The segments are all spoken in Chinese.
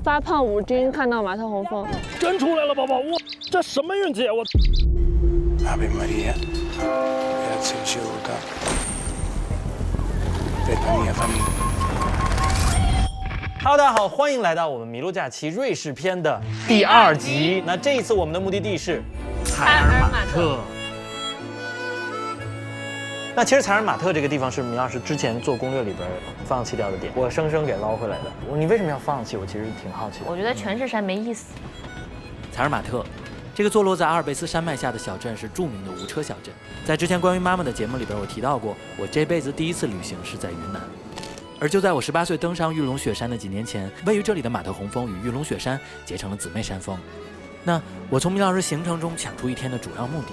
发胖5斤看到马特洪峰。真出来了，宝宝！我这什么运气啊！我。Ave Maria, grazie ricevuta per la mia famiglia. Hello， 大家好，欢迎来到我们麋鹿假期瑞士篇的第2集。那这一次我们的目的地是采尔马特。那其实采尔马特这个地方是米老师之前做攻略里边放弃掉的点，我生生给捞回来的。你为什么要放弃？我其实挺好奇的。我觉得全是山没意思。采尔马特，这个坐落在阿尔卑斯山脉下的小镇是著名的无车小镇。在之前关于妈妈的节目里边，我提到过，我这辈子第一次旅行是在云南。而就在我18岁登上玉龙雪山的几年前，位于这里的马特洪峰与玉龙雪山结成了姊妹山峰。那我从米老师行程中抢出一天的主要目的，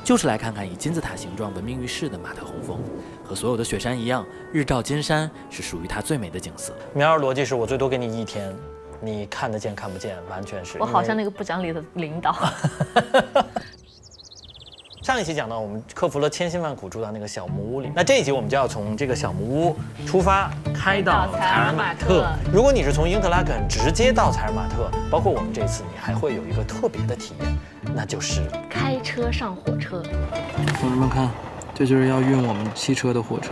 就是来看看以金字塔形状闻名于世的马特洪峰。和所有的雪山一样，日照金山是属于它最美的景色。苗儿逻辑是我最多给你1天，你看得见看不见，完全是。我好像那个不讲理的领导。上一期讲到，我们克服了千辛万苦住到那个小木屋里。那这一集我们就要从这个小木屋出发，开到采尔马特。如果你是从因特拉肯直接到采尔马特，包括我们这次，你还会有一个特别的体验，那就是开车上火车。同志们看，这就是要运我们汽车的火车。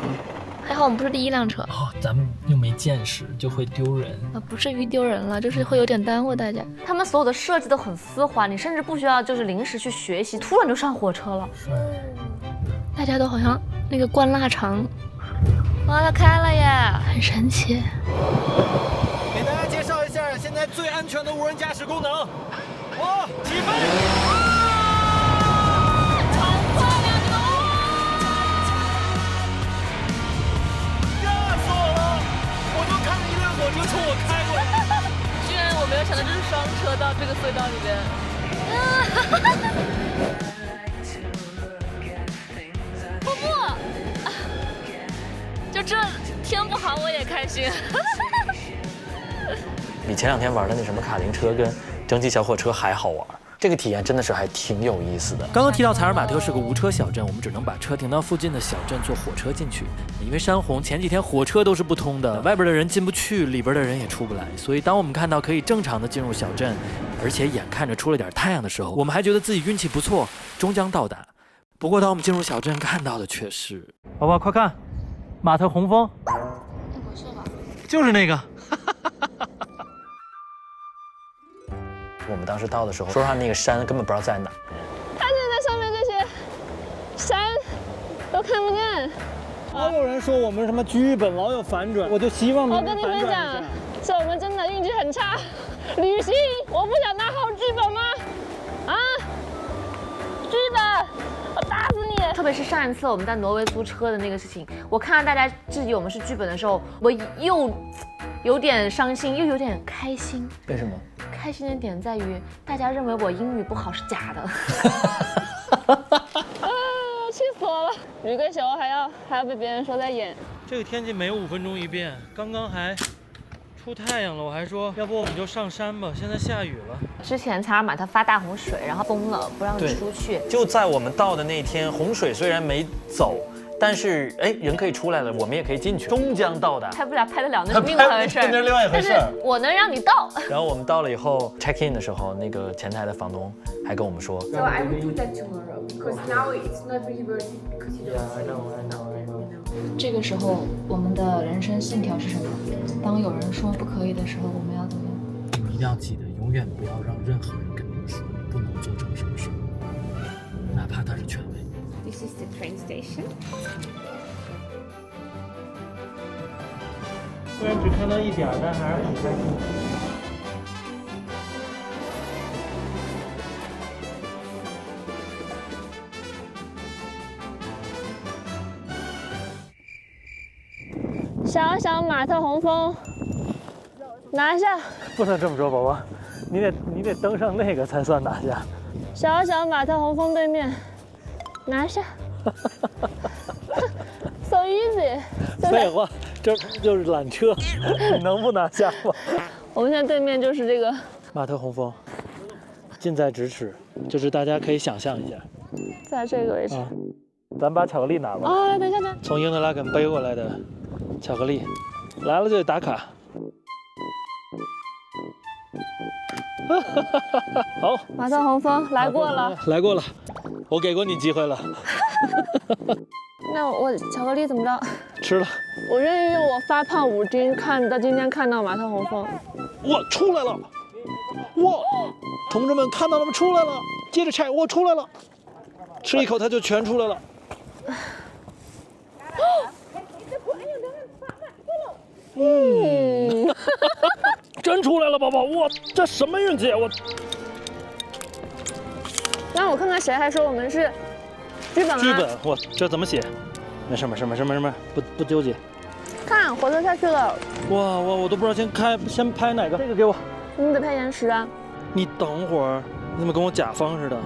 还好我们不是第1辆车哦，咱们又没见识，就会丢人。不至于丢人了，就是会有点耽误大家。他们所有的设计都很丝滑，你甚至不需要就是临时去学习，突然就上火车了。大家都好像那个灌腊肠，哇，它开了耶，很神奇。给大家介绍一下现在最安全的无人驾驶功能。起飞！火车冲我开过来，居然我没有想到这是双车道，这个隧道里边。不，就这天不好我也开心。比前2天玩的那什么卡丁车跟蒸汽小火车还好玩。这个体验真的是还挺有意思的。刚刚提到采尔马特是个无车小镇，我们只能把车停到附近的小镇坐火车进去。因为山洪前几天火车都是不通的，外边的人进不去，里边的人也出不来。所以当我们看到可以正常的进入小镇，而且眼看着出了点太阳的时候，我们还觉得自己运气不错，终将到达。不过当我们进入小镇看到的却是，宝宝快看，马特洪峰，就是那个。我们当时到的时候，说实话，那个山根本不知道在哪。他现在上面这些山都看不见。老有人说我们什么剧本老有反转，我就希望我跟你们讲，是我们真的运气很差。旅行，我不想拿好剧本吗？啊，剧本，我打死你！特别是上一次我们在挪威租车的那个事情，我看到大家质疑我们是剧本的时候，我又有点伤心，又有点开心。为什么？开心的点在于，大家认为我英语不好是假的。气死我了！捋个球还要被别人说在演。这个天气没有5分钟一变，刚刚还出太阳了，我还说要不我们就上山吧，现在下雨了。之前采尔马特发大洪水，然后封了，不让你出去。就在我们到的那天，洪水虽然没走，但是人可以出来了，我们也可以进去，终将到达。拍不了，拍得了那是另外一回事。那是另外一回事。但是我能让你到。然后我们到了以后 check in 的时候，那个前台的房东还跟我们说 So I would do that tomorrow because now it's not really worth it because you don't see it. 这个时候，我们的人生信条是什么？当有人说不可以的时候，我们要怎么样？你们一定要记得，永远不要让任何人跟你们说你不能做成什么事，哪怕他是权威。This is the train station. 虽然只看到一点，但还是很开心。小小马特洪峰，拿下！不能这么说，宝宝，你得登上那个才算拿下。小小马特洪峰对面，拿下。So easy。废话，这就是缆车，你能不拿下吗？我们现在对面就是这个马特洪峰，近在咫尺，就是大家可以想象一下，在这个位置。咱把巧克力拿吧。啊，等一下，等。从英德拉根背过来的巧克力，来了就得打卡。好，马特洪峰来过了，来过了，我给过你机会了。那我巧克力怎么着？吃了。我愿意用我发胖5斤今天看到马特洪峰。哇，出来了！哇，同志们看到了吗？出来了！接着拆，哇，出来了！吃一口它就全出来了。嗯，真出来了，宝宝！哇，这什么运气啊！我。让我看看谁还说我们是剧本吗？剧本，哇，这怎么写？没事，不纠结。看，活动下去了。哇，我都不知道先拍哪个。这个给我。你得拍延时啊。你等会儿，你怎么跟我甲方似的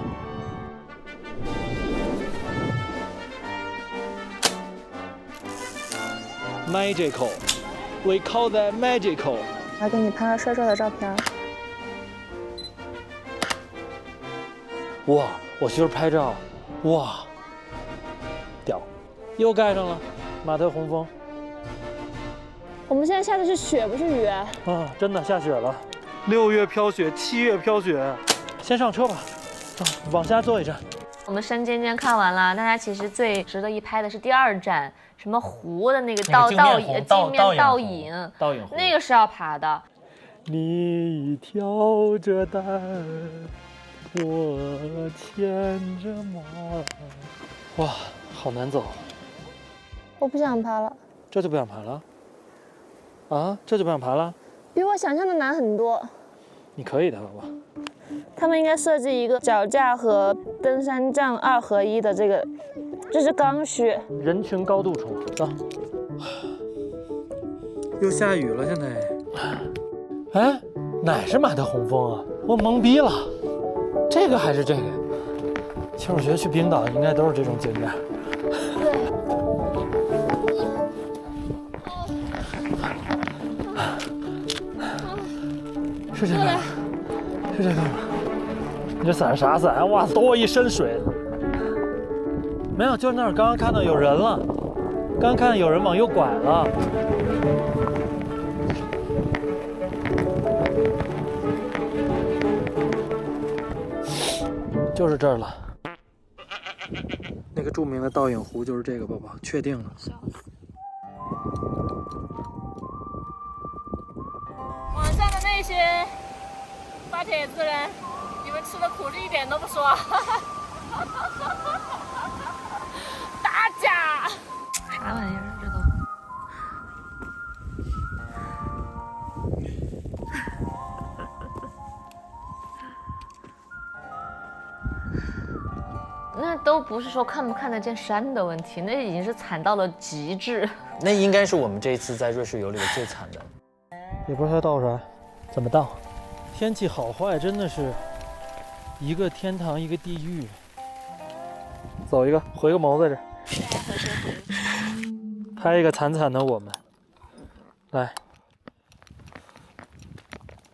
？Magical, we call that magical。我还给你拍了帅帅的照片。哇，我媳妇拍照，哇，屌，又盖上了，马特洪峰。我们现在下的是雪，不是雨。啊，真的下雪了，6月飘雪，7月飘雪。先上车吧，往下坐一站。我们山尖尖看完了，大家其实最值得一拍的是第2站，什么湖的那个镜面倒影，那个是要爬的。你挑着担，我牵着马。哇，好难走。我不想爬了。这就不想爬了？啊，这就不想爬了？比我想象的难很多。你可以的，宝宝。他们应该设计一个脚架和登山杖2合1的这个，这是刚需。人群高度重合，走。又下雨了，现在。哎，哪是马特洪峰啊？我懵逼了。这个还是这个？其实我觉得去冰岛应该都是这种景点。对。是这个吗？是这个吗？你这伞啥伞？哇，多一身水。没有，就是那儿刚刚看到有人了，刚看到有人往右拐了。就是这儿了。那个著名的倒影湖就是这个，宝宝，确定了。网上的那些发帖子人，你们吃的苦是一点都不说。打假！啥玩意儿这都？那都不是说看不看得见山的问题，那已经是惨到了极致。那应该是我们这一次在瑞士游里的最惨的。也不知道它倒啥，怎么倒？天气好坏真的是一个天堂一个地狱。走一个，回个眸在这儿，拍一个惨惨的我们。来，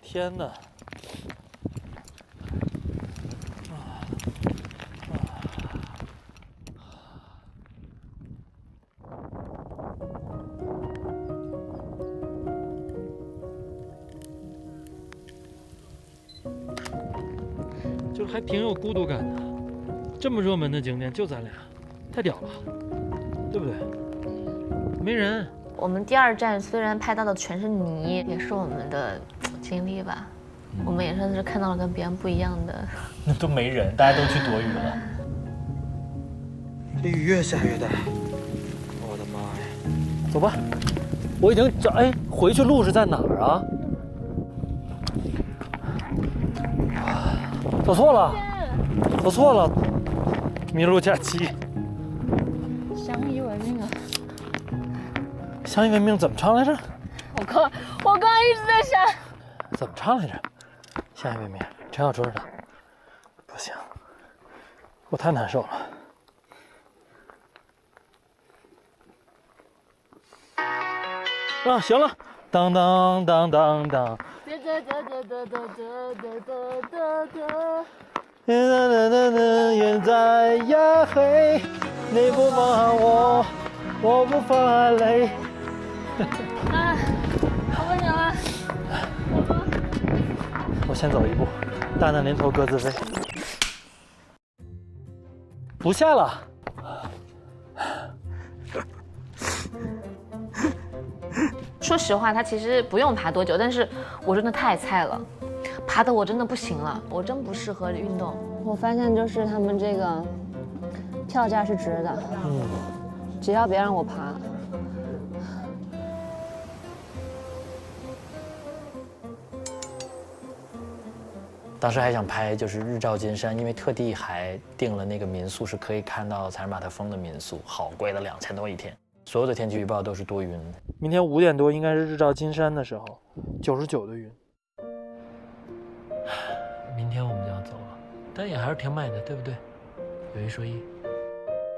天哪！就是还挺有孤独感的，这么热门的景点就咱俩，太屌了，对不对？没人。我们第2站虽然拍到的全是泥，也是我们的经历吧。我们也算是看到了跟别人不一样的。那都没人，大家都去躲雨了。这雨越下越大，我的妈呀！走吧，我已经找，哎，回去路是在哪儿啊？走错了，走错了，麋鹿假期。相依为命啊！相依为命怎么唱来着？我刚一直在想，怎么唱来着？相依为命，陈小春的。不行，我太难受了。啊，行了，当当当当当。远在亚黑，你不放我，我不放泪。啊，我不行了。我先走一步，大难临头各自飞。不下了。说实话，它其实不用爬多久，但是我真的太菜了，爬的我真的不行了，我真不适合运动。我发现就是他们这个票价是值的，只要别让我爬。当时还想拍就是日照金山，因为特地还订了那个民宿，是可以看到采尔马特峰的民宿，好贵的，2000多一天。所有的天气预报都是多云。明天5点多应该是日照金山的时候，99的云。明天我们就要走了，但也还是挺美的，对不对？有一说一。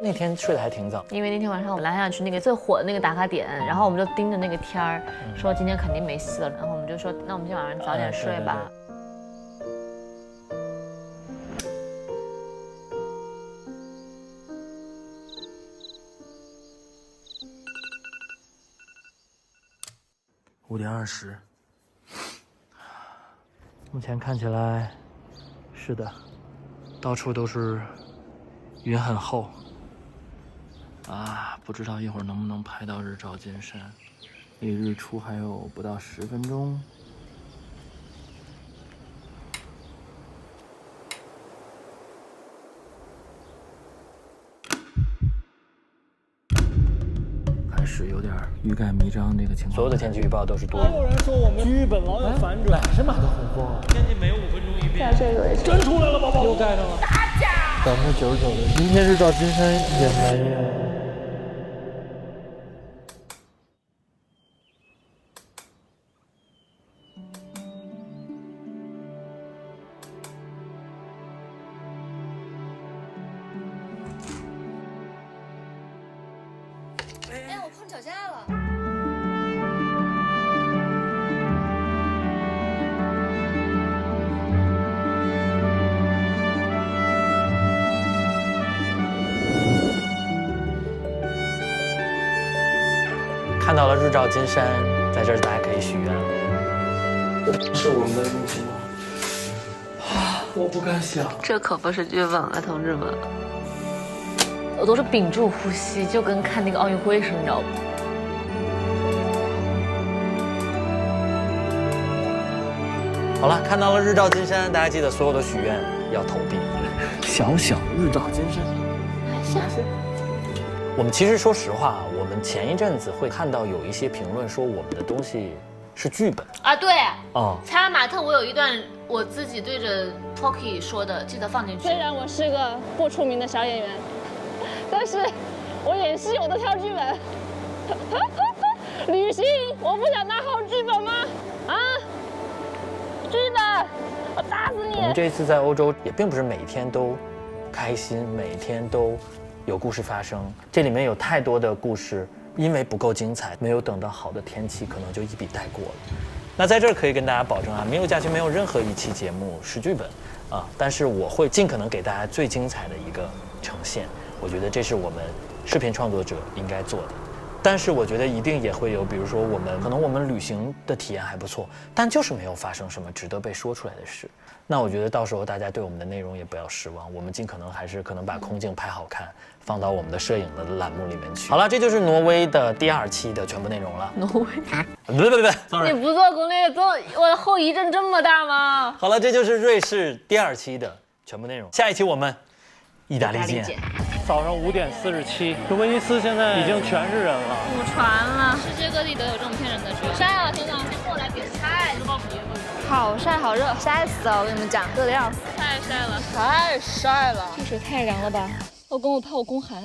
那天睡得还挺早，因为那天晚上我们本来想去那个最火的那个打卡点，然后我们就盯着那个天儿，说今天肯定没戏了，然后我们就说，那我们今天晚上早点睡吧。5点20，目前看起来，是的，到处都是云很厚。啊，不知道一会儿能不能拍到日照金山，离日出还有不到10分钟。开始有点欲盖弥彰这个情况。所有的天气预报都是多云。有人说我们剧本老有反转，哪是马特洪峰啊？天气每5分钟一变。在这个位置真出来了，宝宝又盖上了。99%的，今天日照金山也没有。哎，我碰脚架了。看到了日照金山，在这儿大家可以许愿了。是我们的路途啊，我不敢想。这可不是剧本了，同志们。我都是屏住呼吸，就跟看那个奥运会似的，你知道吗？好了，看到了日照金山，大家记得所有的许愿要投币。小小日照金山，我们其实说实话，我们前一阵子会看到有一些评论说我们的东西是剧本啊，对啊，采尔马特我有一段我自己对着 Pocky 说的，记得放进去。虽然我是个不出名的小演员，但是我演戏我都挑剧本。旅行，我不想拿好剧本吗？啊，剧本，我打死你！我们这一次在欧洲也并不是每天都开心，每天都有故事发生，这里面有太多的故事，因为不够精彩，没有等到好的天气，可能就一笔带过了。那在这儿可以跟大家保证啊，没有假期没有任何一期节目是剧本啊，但是我会尽可能给大家最精彩的一个呈现。我觉得这是我们视频创作者应该做的。但是我觉得一定也会有，比如说可能我们旅行的体验还不错，但就是没有发生什么值得被说出来的事。那我觉得到时候大家对我们的内容也不要失望，我们尽可能还是可能把空镜拍好看，放到我们的摄影的栏目里面去。好了，这就是挪威的第2期的全部内容了。挪威？Sorry， 你不做攻略，我的后遗症这么大吗？好了，这就是瑞士第2期的全部内容。下一期我们意大利见。早上5点47，这威尼斯现在已经全是人了，堵船了。世界各地都有这种骗人的剧。晒了，听到？先过来点菜。好晒好热，晒死了！我跟你们讲，热的要死。太晒了，太晒了，这水太凉了吧！老公，我怕我宫寒。